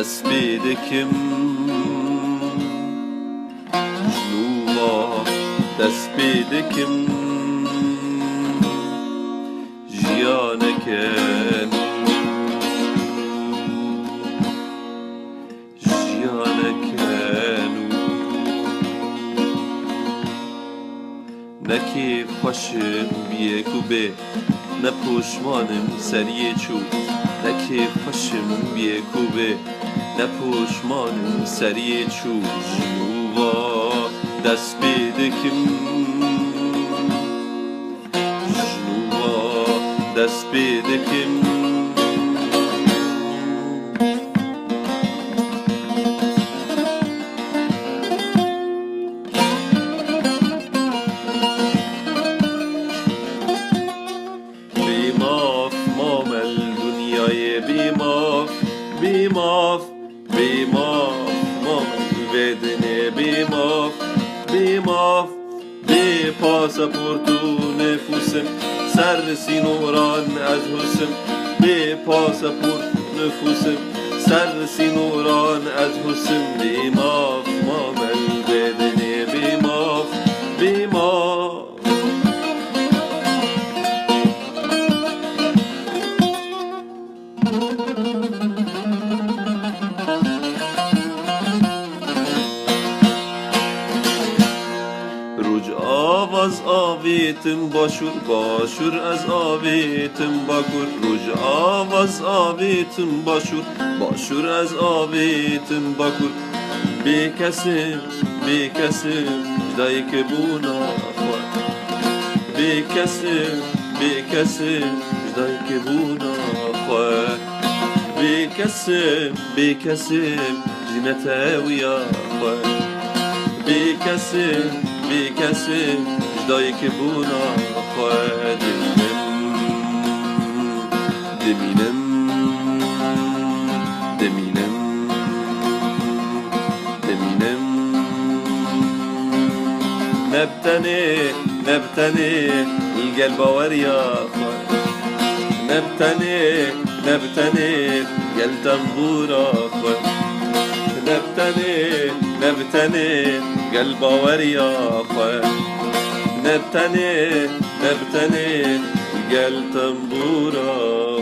دست بیدکم جنوبا دست بیدکم جیانکن نکی خوشم بیه کوبه نپوشمانم سریه چو نکی خوشم بیه کوبه نپوشمانم سریه چو جنوبا دست بیدکم جنوبا دست بیدکم بیماف مام بدنه بیماف بی پاسپورت و نفوسم سر سینوران از حسم بی پاسپورت نفوسم سر سینوران از حسم بیماف مام بدنه بیماف روج آواز آویتم باشور از آویتم باکور روج آواز آویتم باشور از آویتم باکور بی کسی جدایی که بونا خواه بی کسی جدایی که بونا خواه بی کسی جنته ویا خواه بی کسی جدایی که بونا خواه دمینم نبتني القلب وريا نبتني قلب تنبورا نبتني قلب وريا نبتني قلب تنبورا